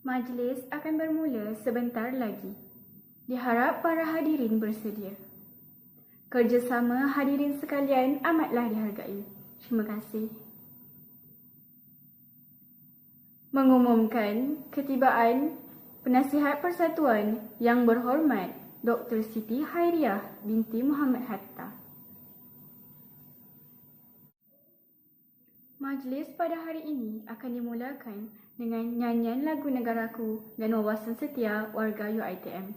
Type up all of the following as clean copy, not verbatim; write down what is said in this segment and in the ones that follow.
Majlis akan bermula sebentar lagi. Diharap para hadirin bersedia. Kerjasama hadirin sekalian amatlah dihargai. Terima kasih. Mengumumkan ketibaan Penasihat Persatuan yang berhormat Dr. Siti Hairiah binti Muhammad Hatta. Majlis pada hari ini akan dimulakan dengan nyanyian lagu negaraku dan wawasan setia warga UiTM.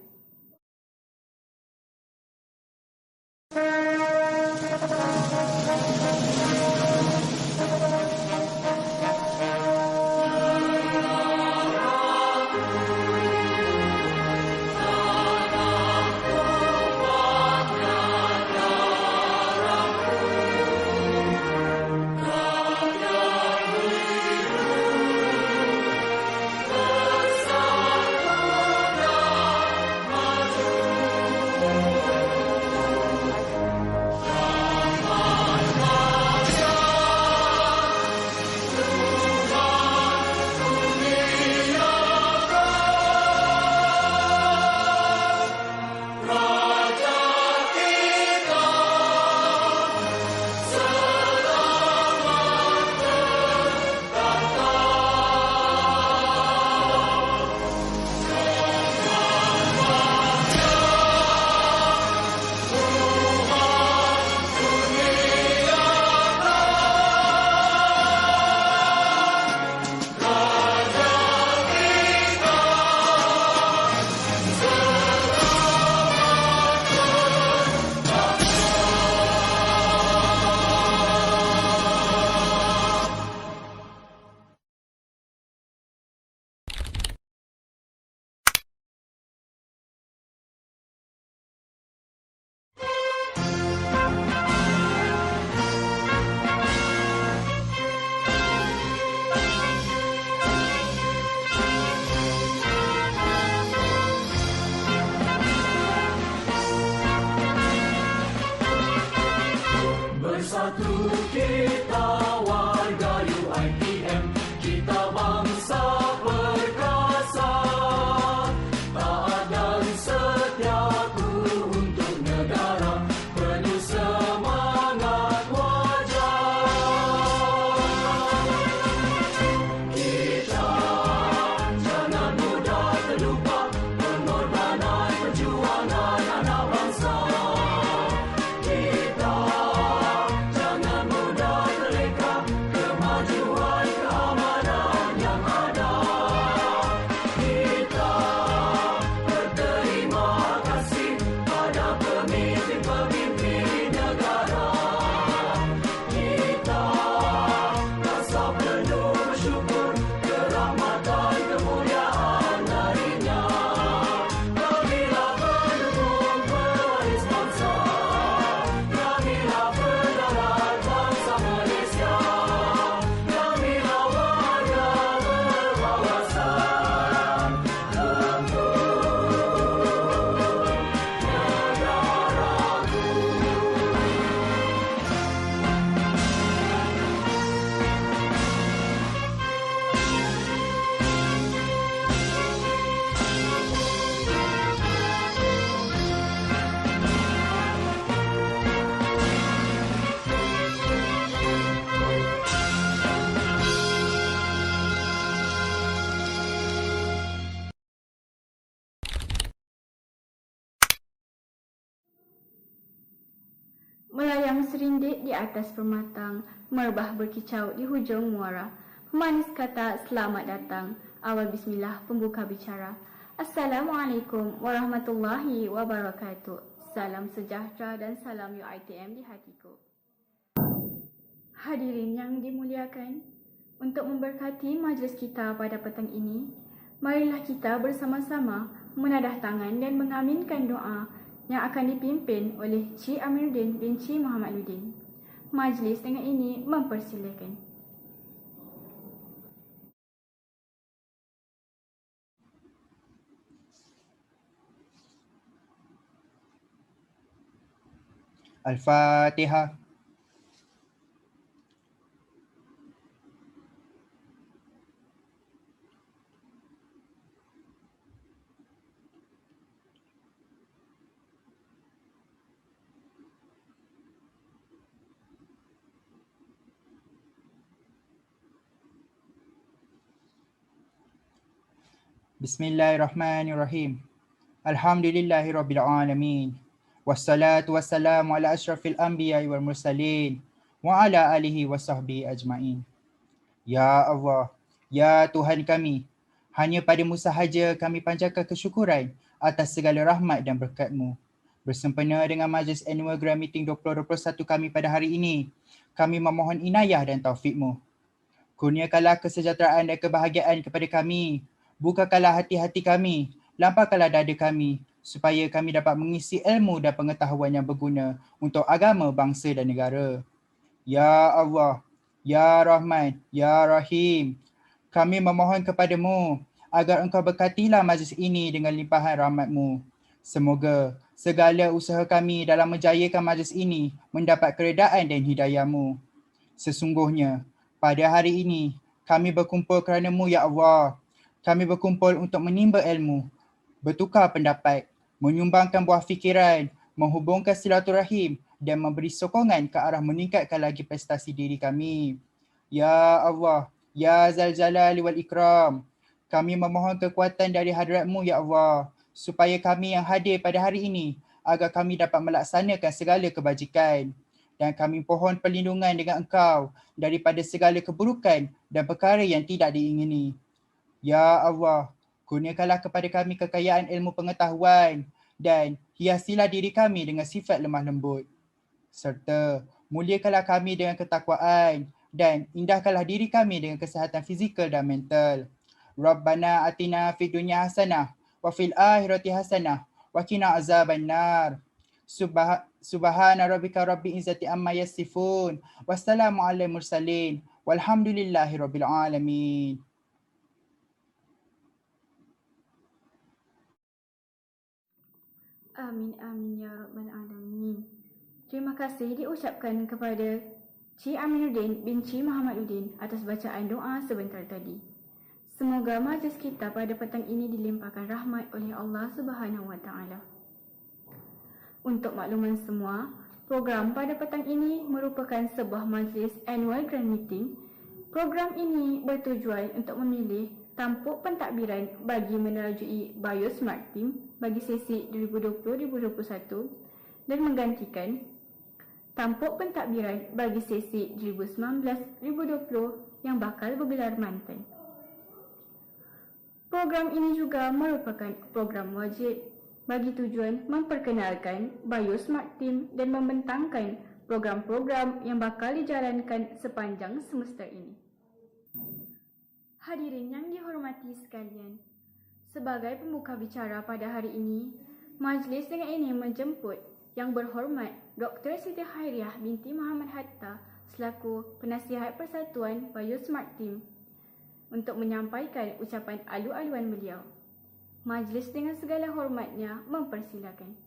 Bersatu kita warga UiTM, kita bangsa perkasa, taat dan setiaku untuk negara, penuh semangat wajar. Kita jangan mudah terlupa pengorbanan perjuangan anak bangsa. Melayang serindik di atas pematang, merbah berkicau di hujung muara. Pemanis kata selamat datang, awal bismillah pembuka bicara. Assalamualaikum warahmatullahi wabarakatuh. Salam sejahtera dan salam UiTM di hatiku. Hadirin yang dimuliakan, untuk memberkati majlis kita pada petang ini, marilah kita bersama-sama menadah tangan dan mengaminkan doa yang akan dipimpin oleh Cik Amiruddin bin Cik Muhammaduddin. Majlis dengan ini mempersilakan. Al-Fatihah. Bismillahirrahmanirrahim. Alhamdulillahirabbil alamin. Wassalatu wassalamu ala asyrafil anbiya'i wal mursalin wa ala alihi wasahbihi ajmain. Ya Allah, ya Tuhan kami, hanya padamu sahaja kami panjatkan kesyukuran atas segala rahmat dan berkat-Mu. Bersempena dengan Majlis Annual Grand Meeting 2021 kami pada hari ini, kami memohon inayah dan taufik-Mu. Kurniakanlah kesejahteraan dan kebahagiaan kepada kami. Bukakanlah hati-hati kami, lampahkanlah dada kami, supaya kami dapat mengisi ilmu dan pengetahuan yang berguna untuk agama, bangsa dan negara. Ya Allah, Ya Rahman, Ya Rahim, kami memohon kepadamu agar engkau berkatilah majlis ini dengan limpahan rahmat-Mu. Semoga segala usaha kami dalam menjayakan majlis ini mendapat keredaan dan hidayah-Mu. Sesungguhnya, pada hari ini, kami berkumpul kerana-Mu, Ya Allah. Kami berkumpul untuk menimba ilmu, bertukar pendapat, menyumbangkan buah fikiran, menghubungkan silaturahim dan memberi sokongan ke arah meningkatkan lagi prestasi diri kami. Ya Allah, Ya Zal Jalali wal Ikram, kami memohon kekuatan dari hadrat-Mu, Ya Allah, supaya kami yang hadir pada hari ini, agar kami dapat melaksanakan segala kebajikan. Dan kami pohon perlindungan dengan Engkau daripada segala keburukan dan perkara yang tidak diingini. Ya Allah, kurniakanlah kepada kami kekayaan ilmu pengetahuan dan hiasilah diri kami dengan sifat lemah lembut. Serta muliakanlah kami dengan ketakwaan dan indahkanlah diri kami dengan kesihatan fizikal dan mental. Rabbana atina fid dunya hasanah wa fil akhirati hasanah wa qina azabannar. Subhana rabbika rabbil izzati amma yasifun. Wassalamu alal mursalin. Walhamdulillahi rabbil alamin. Amin, amin, ya Rabbal Alamin. Terima kasih diucapkan kepada Cik Aminuddin bin Cik Muhammaduddin atas bacaan doa sebentar tadi. Semoga majlis kita pada petang ini dilimpahkan rahmat oleh Allah Subhanahu Wa Taala. Untuk makluman semua, program pada petang ini merupakan sebuah majlis annual grand meeting. Program ini bertujuan untuk memilih tampuk pentadbiran bagi menerajui BioSmart Team bagi sesi 2020-2021 dan menggantikan tampuk pentadbiran bagi sesi 2019-2020 yang bakal bergelar Mantan. Program ini juga merupakan program wajib bagi tujuan memperkenalkan BioSmart Team dan membentangkan program-program yang bakal dijalankan sepanjang semester ini. Hadirin yang dihormati sekalian, sebagai pembuka bicara pada hari ini, majlis dengan ini menjemput Yang Berhormat Dr. Siti Khairiah binti Muhammad Hatta selaku Penasihat Persatuan BioSmart Team untuk menyampaikan ucapan alu-aluan beliau. Majlis dengan segala hormatnya mempersilakan.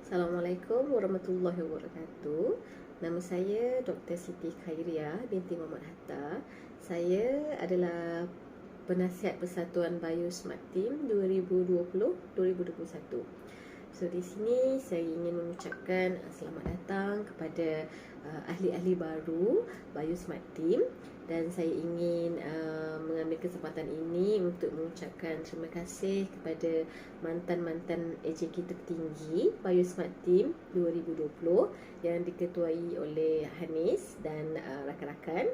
Assalamualaikum warahmatullahi wabarakatuh. Nama saya Dr. Siti Khairiah binti Muhammad Hatta. Saya adalah Penasihat Persatuan BioSmart Team 2020-2021. So di sini saya ingin mengucapkan selamat datang kepada ahli-ahli baru BioSmart Team, dan saya ingin mengambil kesempatan ini untuk mengucapkan terima kasih kepada mantan-mantan AJK tertinggi BioSmart Team 2020 yang diketuai oleh Hanis dan rakan-rakan.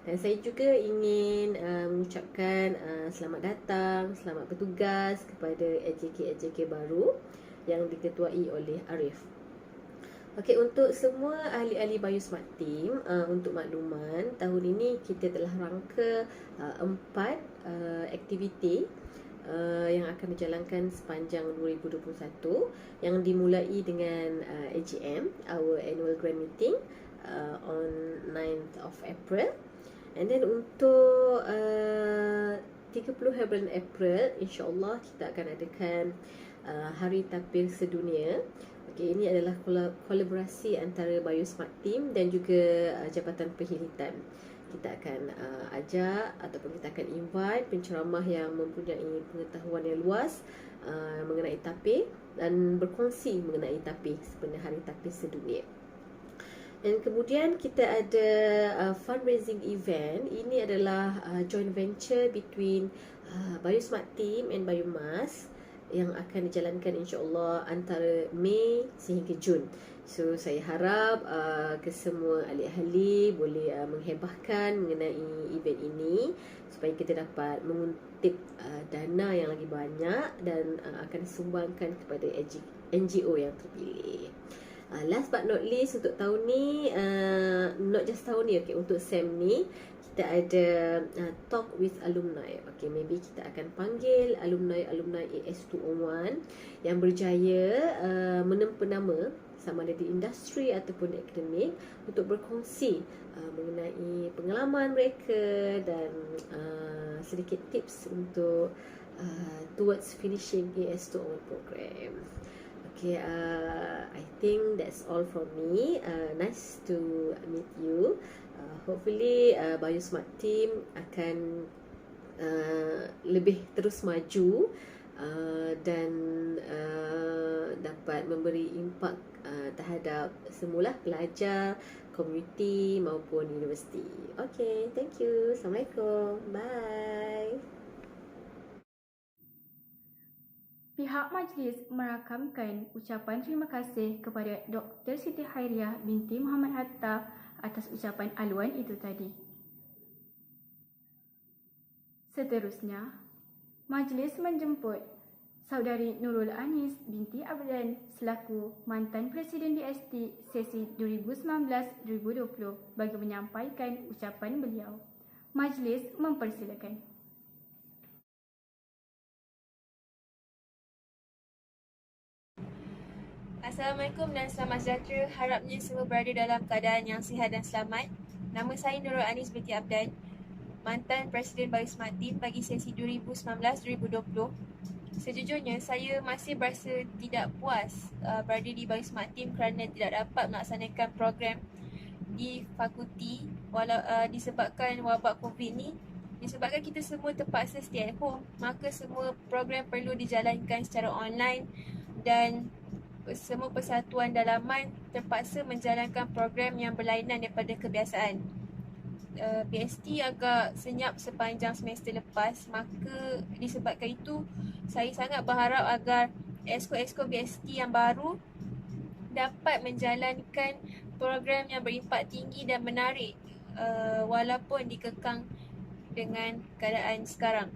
Dan saya juga ingin mengucapkan selamat datang, selamat bertugas kepada AJK-AJK baru yang diketuai oleh Arif. Okey, untuk semua ahli-ahli BioSmart Team, untuk makluman, tahun ini kita telah rangka 4 aktiviti yang akan dijalankan sepanjang 2021, yang dimulai dengan AGM, our annual grand meeting on 9th of April. And then untuk 30 hari bulan April, insya-Allah kita akan adakan Hari Tapir Sedunia. Okey, ini adalah kolaborasi antara BioSmart Team dan juga Jabatan Perkhidmatan. Kita akan ajak ataupun kita akan invite penceramah yang mempunyai pengetahuan yang luas mengenai tapir dan berkongsi mengenai tapir sebenarnya Hari Tapir Sedunia. Dan kemudian kita ada fundraising event. Ini adalah joint venture between Bayu Smart Team and Bayu Mas yang akan dijalankan insya-Allah antara Mei sehingga Jun. So saya harap kesemua ahli-ahli boleh menghebahkan mengenai event ini supaya kita dapat menguntit dana yang lagi banyak dan akan disumbangkan kepada NGO yang terpilih. Last but not least, untuk tahun ni, not just tahun ni, okay, untuk SEM ni kita ada talk with alumni. Okay, maybe kita akan panggil alumni AS201 yang berjaya menempa nama sama ada di industri ataupun di akademik untuk berkongsi mengenai pengalaman mereka dan sedikit tips untuk towards finishing AS201 program. Okay, I think that's all from me. Nice to meet you. Hopefully, Bayu Smart Team akan lebih terus maju dan dapat memberi impak terhadap semula pelajar, komuniti maupun universiti. Okay, thank you. Assalamualaikum. Bye. Pihak majlis merakamkan ucapan terima kasih kepada Dr. Siti Khairiah binti Muhammad Hatta atas ucapan aluan itu tadi. Seterusnya, majlis menjemput Saudari Nurul Anis binti Abdan selaku mantan Presiden DST sesi 2019-2020 bagi menyampaikan ucapan beliau. Majlis mempersilakan. Assalamualaikum dan selamat sejahtera. Harapnya semua berada dalam keadaan yang sihat dan selamat. Nama saya Nurul Anis binti Abdan, mantan Presiden Bayu Smart Team bagi sesi 2019-2020. Sejujurnya, saya masih berasa tidak puas berada di Bayu Smart Team kerana tidak dapat melaksanakan program di fakulti disebabkan wabak COVID ni. Disebabkan kita semua terpaksa stay at home, maka semua program perlu dijalankan secara online dan semua persatuan dalaman terpaksa menjalankan program yang berlainan daripada kebiasaan. BST agak senyap sepanjang semester lepas, maka disebabkan itu saya sangat berharap agar exco BST yang baru dapat menjalankan program yang berimpak tinggi dan menarik walaupun dikekang dengan keadaan sekarang.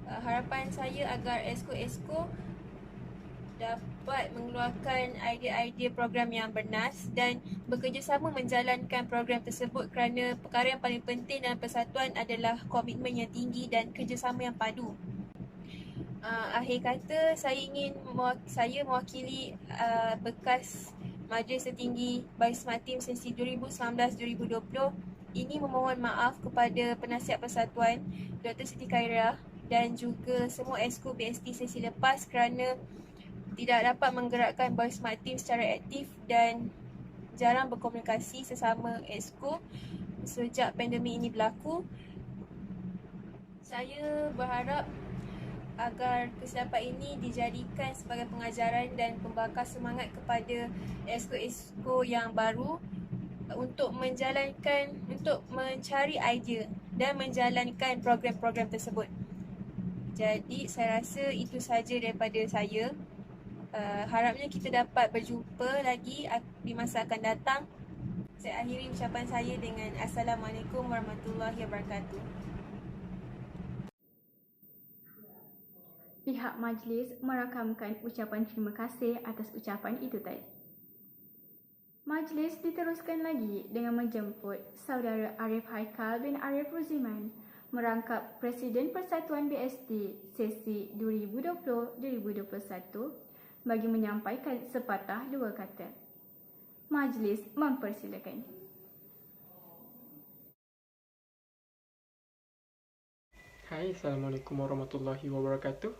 Harapan saya agar exco dapat mengeluarkan idea-idea program yang bernas dan bekerjasama menjalankan program tersebut kerana perkara yang paling penting dalam persatuan adalah komitmen yang tinggi dan kerjasama yang padu. Akhir kata, saya mewakili bekas Majlis Tertinggi Bayu Smart Team sesi 2019-2020 ini memohon maaf kepada penasihat persatuan Dr. Siti Khairiah dan juga semua exco BST sesi lepas kerana tidak dapat menggerakkan Bayu Smart Team secara aktif dan jarang berkomunikasi sesama exco sejak pandemik ini berlaku. Saya berharap agar kesilapan ini dijadikan sebagai pengajaran dan pembakar semangat kepada exco yang baru untuk mencari idea dan menjalankan program-program tersebut. Jadi saya rasa itu sahaja daripada saya. Harapnya kita dapat berjumpa lagi di masa akan datang. Saya akhiri ucapan saya dengan Assalamualaikum warahmatullahi wabarakatuh. Pihak majlis merakamkan ucapan terima kasih atas ucapan itu tadi. Majlis diteruskan lagi dengan menjemput Saudara Arif Haikal bin Arif Ruziman merangkap Presiden Persatuan BST sesi 2020-2021 bagi menyampaikan sepatah dua kata. Majlis mempersilakan. Hai, Assalamualaikum warahmatullahi wabarakatuh.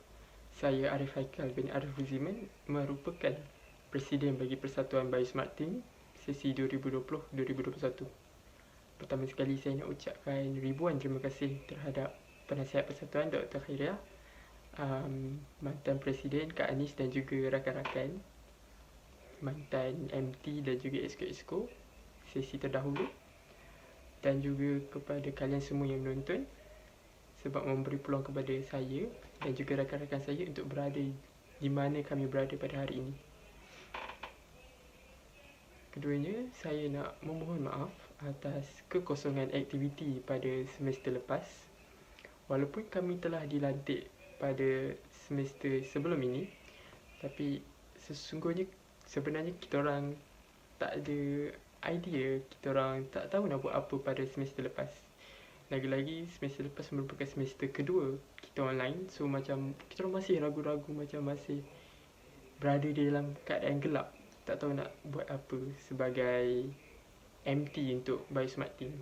Saya Arif Haikal bin Arif Ruziman merupakan Presiden bagi Persatuan Bayu Smart Team sesi 2020-2021. Pertama sekali saya nak ucapkan ribuan terima kasih terhadap penasihat persatuan Dr. Khairiah, mantan Presiden Kak Anis dan juga rakan-rakan. mantan MT dan juga Exco sesi terdahulu, dan juga kepada kalian semua yang menonton sebab memberi peluang kepada saya dan juga rakan-rakan saya untuk berada di mana kami berada pada hari ini. Keduanya, saya nak memohon maaf atas kekosongan aktiviti pada semester lepas. Walaupun kami telah dilantik pada semester sebelum ini, tapi sebenarnya kita orang tak ada idea, kita orang tak tahu nak buat apa pada semester lepas. Lagi-lagi semester lepas merupakan semester kedua kita online, so macam kita orang masih ragu-ragu, macam masih berada di dalam keadaan gelap, tak tahu nak buat apa sebagai MT untuk Biosmart Team.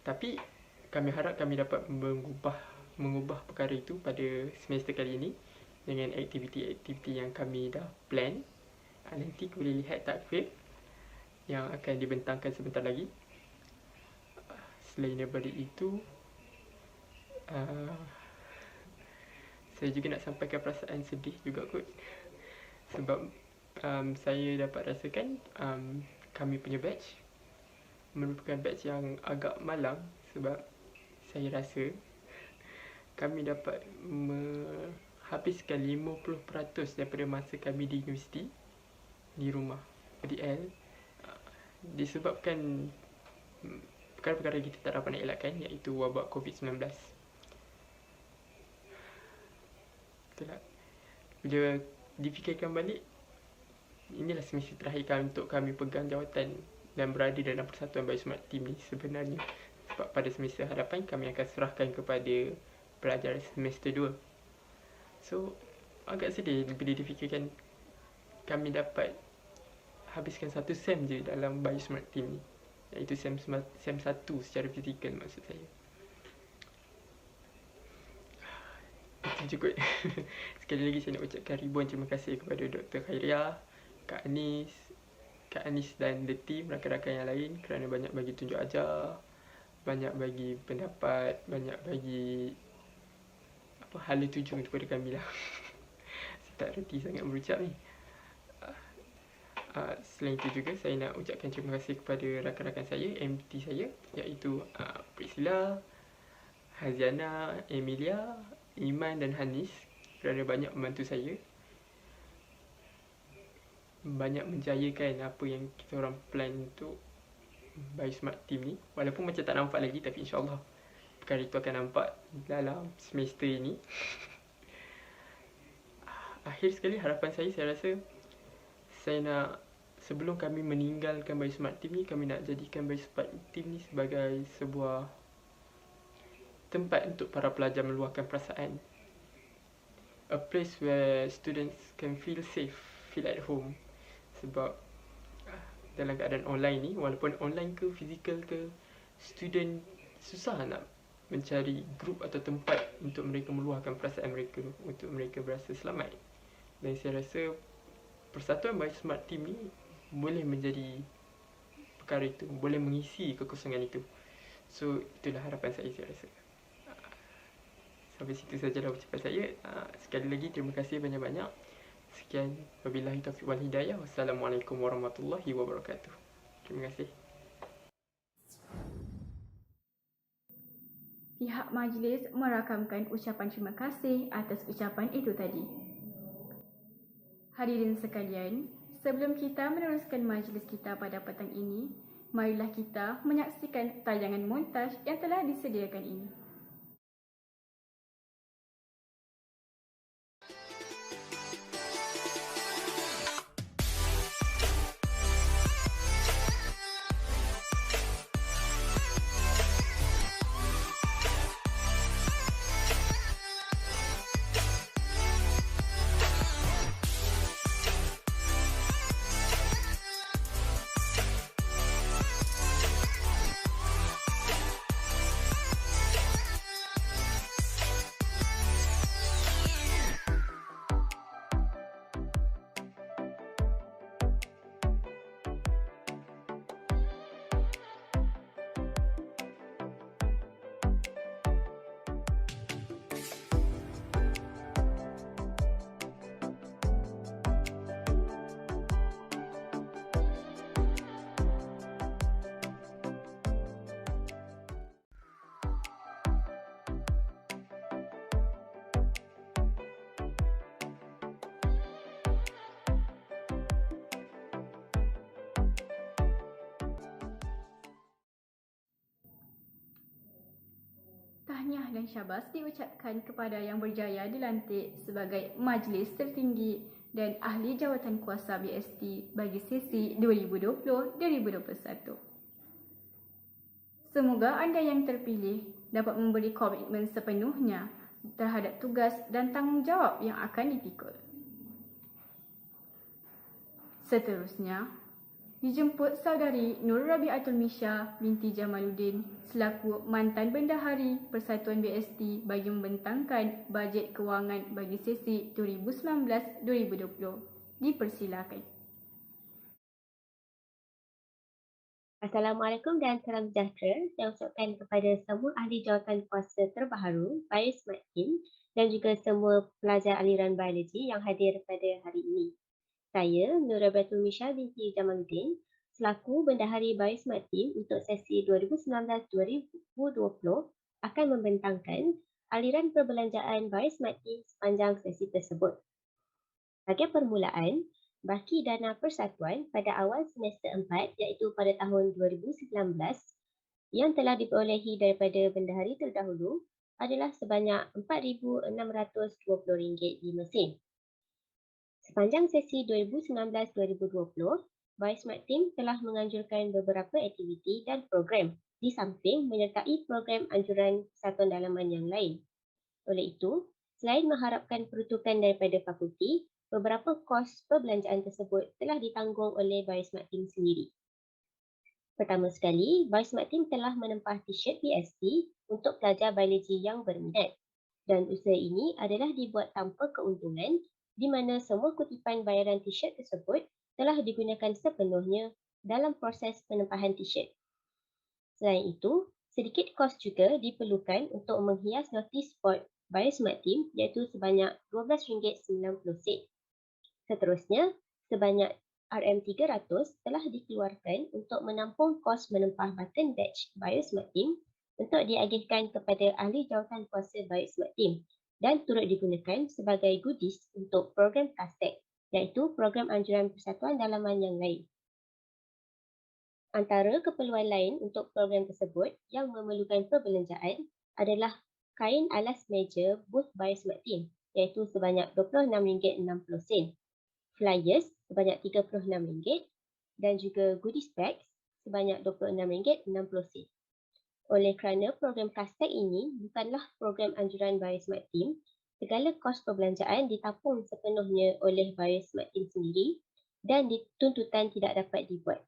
Tapi kami harap kami dapat mengubah perkara itu pada semester kali ini dengan aktiviti-aktiviti yang kami dah plan. Nanti boleh lihat takvim yang akan dibentangkan sebentar lagi. Selain daripada itu, saya juga nak sampaikan perasaan sedih juga kot. Sebab saya dapat rasakan kami punya batch merupakan batch yang agak malang, sebab saya rasa kami dapat menghabiskan 50% daripada masa kami di universiti di rumah PDL, disebabkan perkara-perkara kita tak dapat nak elakkan, iaitu wabak COVID-19. Itulah, bila difikirkan balik, inilah semester terakhir kami untuk kami pegang jawatan dan berada dalam persatuan Biosmart Team ni sebenarnya. Sebab pada semester hadapan kami akan serahkan kepada pelajar semester 2. So agak sedih bila difikirkan kami dapat habiskan satu sem je dalam Biosmart Team ni, iaitu sem 1 secara fizikal maksud saya. Itu je kot. Sekali lagi saya nak ucapkan ribuan terima kasih kepada Dr. Khairia, Kak Anis dan the team, rakan-rakan yang lain kerana banyak bagi tunjuk ajar, banyak bagi pendapat, banyak bagi hala tuju kepada kami lah. Saya tak reti sangat berucap ni. Selain itu juga saya nak ucapkan terima kasih kepada rakan-rakan saya, MT saya, iaitu Priscilla, Haziana, Emilia, Iman dan Hanis, kerana banyak membantu saya, banyak menjayakan apa yang kita orang plan untuk Biosmart Team ni. Walaupun macam tak nampak lagi, tapi insyaAllah perkara itu akan nampak dalam semester ini. Akhir sekali, harapan saya rasa saya nak, sebelum kami meninggalkan Biosmart Team ni, kami nak jadikan Biosmart Team ni sebagai sebuah tempat untuk para pelajar meluahkan perasaan. A place where students can feel safe, feel at home. Sebab dalam keadaan online ni, walaupun online ke fizikal ke, student susah nak mencari grup atau tempat untuk mereka meluahkan perasaan mereka, untuk mereka berasa selamat. Dan saya rasa persatuan Biosmart Team ni boleh menjadi perkara itu, boleh mengisi kekosongan itu. So itulah harapan saya rasa. Sampai situ sajalah ucapan saya. Sekali lagi terima kasih banyak-banyak. Sekian, wabillahi taufiq wal hidayah. Wassalamualaikum warahmatullahi wabarakatuh. Terima kasih. Pihak majlis merakamkan ucapan terima kasih atas ucapan itu tadi. Hadirin sekalian, sebelum kita meneruskan majlis kita pada petang ini, marilah kita menyaksikan tayangan montaj yang telah disediakan ini. tahniah dan syabas diucapkan kepada yang berjaya dilantik sebagai Majlis Tertinggi dan Ahli Jawatan Kuasa BST bagi sesi 2020-2021. Semoga anda yang terpilih dapat memberi komitmen sepenuhnya terhadap tugas dan tanggungjawab yang akan dipikul. Seterusnya, dijemput saudari Nur Rabiatul Misha binti Jamaluddin selaku mantan bendahari Persatuan BST bagi membentangkan bajet kewangan bagi sesi 2019-2020. Dipersilakan. Assalamualaikum dan salam sejahtera. Saya ucapkan kepada semua ahli jawatan kuasa terbaharu, Biosmart Team dan juga semua pelajar aliran biologi yang hadir pada hari ini. Saya, Nur Rabiatul Misha binti Jamaluddin, selaku Bendahari Biosmart Team untuk sesi 2019-2020 akan membentangkan aliran perbelanjaan Biosmart Team sepanjang sesi tersebut. Bagi permulaan, baki dana persatuan pada awal semester 4 iaitu pada tahun 2019 yang telah diperolehi daripada bendahari terdahulu adalah sebanyak RM4,620 di mesin. Sepanjang sesi 2019-2020, Biosmart Team telah menganjurkan beberapa aktiviti dan program di samping menyertai program anjuran persatuan dalaman yang lain. Oleh itu, selain mengharapkan peruntukan daripada fakulti, beberapa kos perbelanjaan tersebut telah ditanggung oleh Biosmart Team sendiri. Pertama sekali, Biosmart Team telah menempah t-shirt BST untuk pelajar biologi yang berminat. Dan usaha ini adalah dibuat tanpa keuntungan di mana semua kutipan bayaran t-shirt tersebut telah digunakan sepenuhnya dalam proses penempahan t-shirt. Selain itu, sedikit kos juga diperlukan untuk menghias notis board Biosmart Team iaitu sebanyak RM12.90. Seterusnya, sebanyak RM300 telah dikeluarkan untuk menampung kos menempah button badge Biosmart Team untuk diagihkan kepada ahli jawatan kuasa Biosmart Team dan turut digunakan sebagai goodies untuk program Kastek, iaitu program anjuran persatuan dalaman yang lain. Antara keperluan lain untuk program tersebut yang memerlukan perbelanjaan adalah kain alas meja booth Biosmart Team, iaitu sebanyak RM26.60, flyers sebanyak RM36 dan juga goodies bags sebanyak RM26.60. Oleh kerana program Kastek ini bukanlah program anjuran Biosmart Team, segala kos perbelanjaan ditampung sepenuhnya oleh Biosmart Team sendiri dan tuntutan tidak dapat dibuat.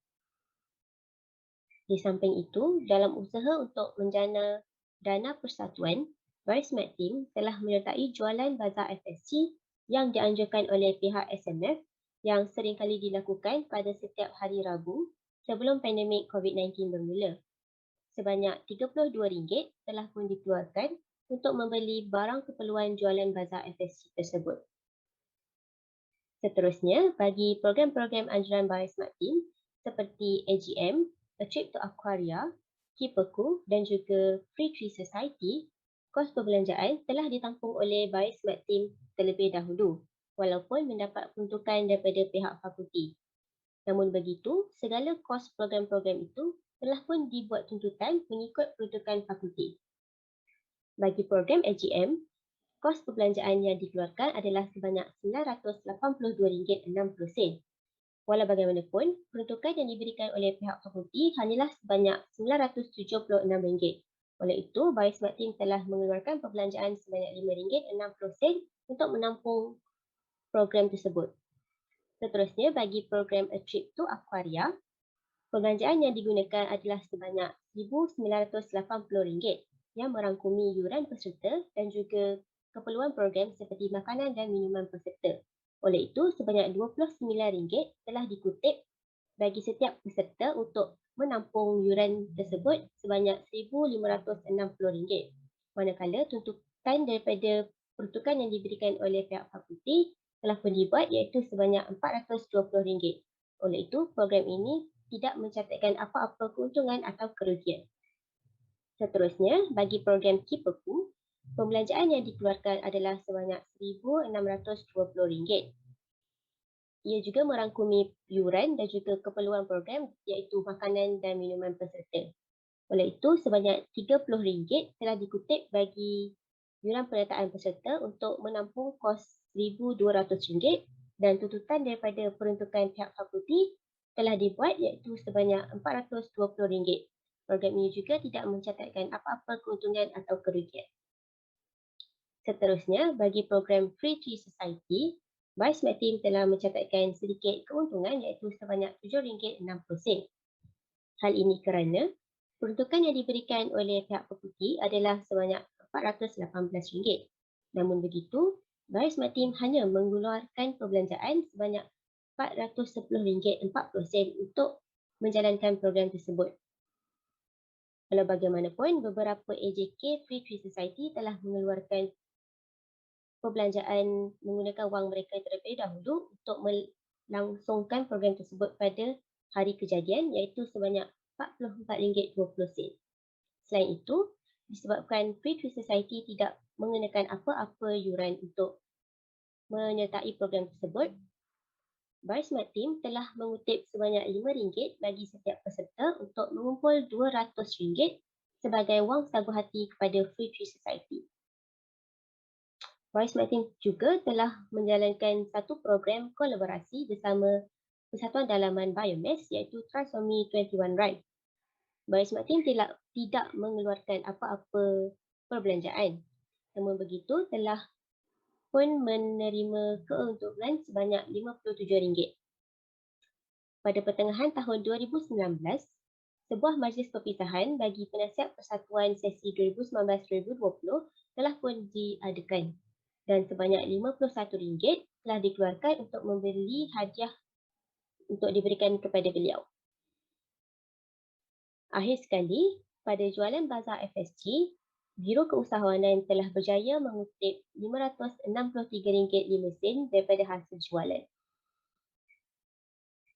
Di samping itu, dalam usaha untuk menjana dana persatuan, Biosmart Team telah menyertai jualan bazar FSC yang dianjurkan oleh pihak SMF yang seringkali dilakukan pada setiap hari Rabu sebelum pandemik COVID-19 bermula. Sebanyak RM32 telah pun dikeluarkan untuk membeli barang keperluan jualan bazar FSC tersebut. Seterusnya, bagi program-program anjuran Biosmart Team seperti AGM, A Trip to Aquaria, Kipeku dan juga Free Tree Society, kos perbelanjaan telah ditampung oleh Biosmart Team terlebih dahulu, walaupun mendapat peruntukan daripada pihak fakulti. Namun begitu, segala kos program-program itu telah pun dibuat tuntutan mengikut peruntukan fakulti. Bagi program AGM, kos perbelanjaan yang dikeluarkan adalah sebanyak RM982.60. Walau bagaimanapun, peruntukan yang diberikan oleh pihak fakulti hanyalah sebanyak RM976. Oleh itu, Biosmart Team telah mengeluarkan perbelanjaan sebanyak RM5.60 untuk menampung program tersebut. Seterusnya, bagi program A Trip to Aquaria, perbelanjaan yang digunakan adalah sebanyak RM1,980 yang merangkumi yuran peserta dan juga keperluan program seperti makanan dan minuman peserta. Oleh itu, sebanyak RM29 telah dikutip bagi setiap peserta untuk menampung yuran tersebut sebanyak RM1,560. Manakala tuntutan daripada peruntukan yang diberikan oleh pihak fakulti telah pun dibuat iaitu sebanyak RM420. Oleh itu, program ini tidak mencatatkan apa-apa keuntungan atau kerugian. Seterusnya, bagi program Kipeku, perbelanjaan yang dikeluarkan adalah sebanyak RM1,620. Ia juga merangkumi yuran dan juga keperluan program iaitu makanan dan minuman peserta. Oleh itu, sebanyak RM30 telah dikutip bagi yuran penyertaan peserta untuk menampung kos RM1,200 dan tuntutan daripada peruntukan pihak fakulti telah dibuat iaitu sebanyak RM420. Program ini juga tidak mencatatkan apa-apa keuntungan atau kerugian. Seterusnya, bagi program Free Tree Society, Vice Mat Team telah mencatatkan sedikit keuntungan iaitu sebanyak RM7.60. Hal ini kerana peruntukan yang diberikan oleh pihak fakulti adalah sebanyak RM418. Namun begitu, Vice Mat Team hanya mengeluarkan perbelanjaan sebanyak RM410.40 untuk menjalankan program tersebut. Walau bagaimanapun, beberapa AJK Free Tree Society telah mengeluarkan perbelanjaan menggunakan wang mereka terlebih dahulu untuk melangsungkan program tersebut pada hari kejadian iaitu sebanyak RM44.20. Selain itu, disebabkan Free Tree Society tidak mengenakan apa-apa yuran untuk menyertai program tersebut, Vice Mat Team telah mengutip sebanyak RM5 bagi setiap peserta untuk mengumpul RM200 sebagai wang sagu hati kepada Free Tree Society. Vice Mat Team juga telah menjalankan satu program kolaborasi bersama Persatuan Dalaman Biomass iaitu Trisomy 21 Ride. Vice Mat Team tidak mengeluarkan apa-apa perbelanjaan. Namun begitu telah pun menerima keuntungan sebanyak RM57. Pada pertengahan tahun 2019, sebuah majlis perpisahan bagi penasihat persatuan sesi 2019-2020 telah pun diadakan dan sebanyak RM51 telah dikeluarkan untuk membeli hadiah untuk diberikan kepada beliau. Akhir sekali, pada jualan bazar FSG, Biro Keusahawanan telah berjaya mengutip RM563.5 daripada hasil jualan.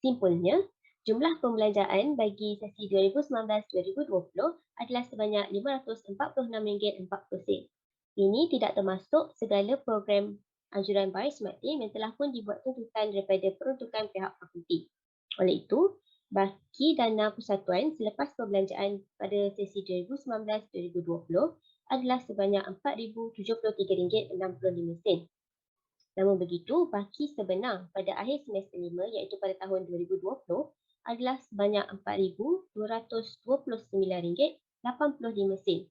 Simpulnya, jumlah pembelanjaan bagi sesi 2019-2020 adalah sebanyak RM546.40. Ini tidak termasuk segala program anjuran Vice Mat Team yang telah pun dibuat tuntutan daripada peruntukan pihak fakulti. Oleh itu, baki dana persatuan selepas perbelanjaan pada sesi 2019-2020 adalah sebanyak RM4,073.65. Namun begitu, baki sebenar pada akhir semester 5 iaitu pada tahun 2020 adalah sebanyak RM4,229.85.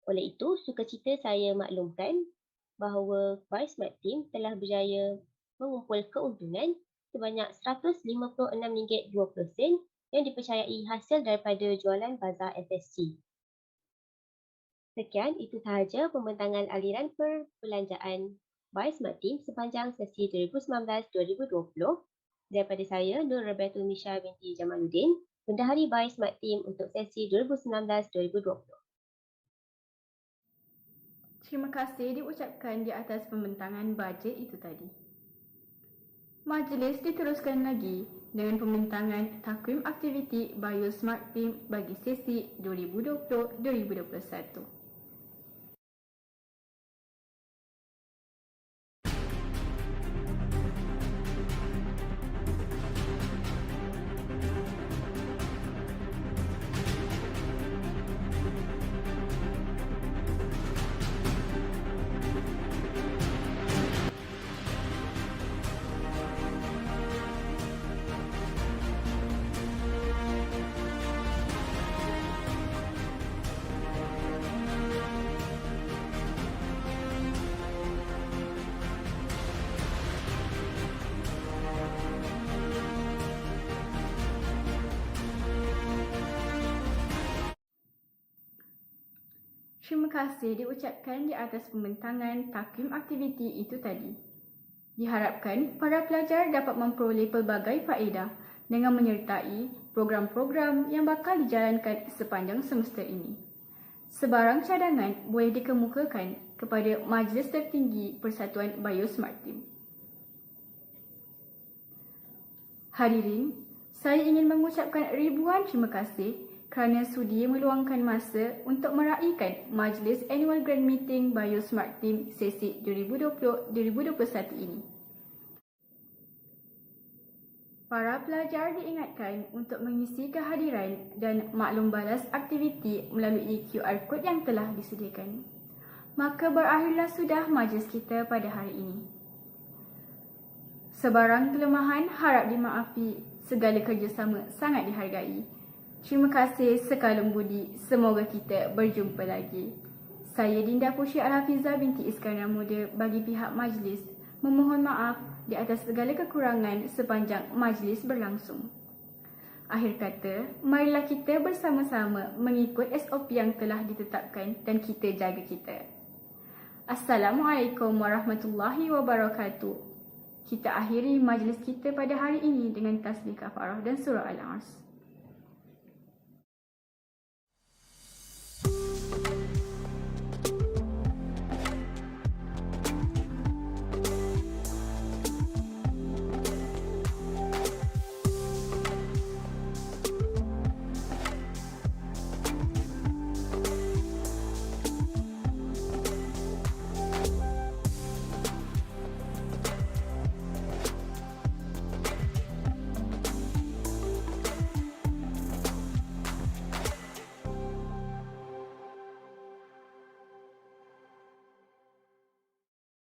Oleh itu, sukacita saya maklumkan bahawa Vice Mat Team telah berjaya mengumpul keuntungan sebanyak RM156.20 yang dipercayai hasil daripada jualan bazar FSG. Sekian, itu sahaja pembentangan aliran perbelanjaan Vice Mat Team sepanjang sesi 2019-2020 daripada saya, Nur Rabiatul Misha binti Jamaluddin, Bendahari Vice Mat Team untuk sesi 2019-2020. Terima kasih diucapkan di atas pembentangan bajet itu tadi. Majlis diteruskan lagi dengan pembentangan takwim aktiviti BioSmart Team bagi sesi 2020-2021. Terima kasih diucapkan di atas pembentangan takwim aktiviti itu tadi. Diharapkan para pelajar dapat memperoleh pelbagai faedah dengan menyertai program-program yang bakal dijalankan sepanjang semester ini. Sebarang cadangan boleh dikemukakan kepada Majlis Tertinggi Persatuan BioSmart Team. Hadirin, saya ingin mengucapkan ribuan terima kasih kerana sudi meluangkan masa untuk meraihkan Majlis Annual Grand Meeting BioSmart Team sesi 2020-2021 ini. Para pelajar diingatkan untuk mengisi kehadiran dan maklum balas aktiviti melalui QR Code yang telah disediakan. Maka berakhirlah sudah majlis kita pada hari ini. Sebarang kelemahan harap dimaafi, segala kerjasama sangat dihargai. Terima kasih sekalum budi, semoga kita berjumpa lagi. Saya Dinda Pushi Al-Hafizah binti Iskandar Muda bagi pihak majlis memohon maaf di atas segala kekurangan sepanjang majlis berlangsung. Akhir kata, marilah kita bersama-sama mengikut SOP yang telah ditetapkan dan kita jaga kita. Assalamualaikum warahmatullahi wabarakatuh. Kita akhiri majlis kita pada hari ini dengan tasbih kafarah dan surah Al-As.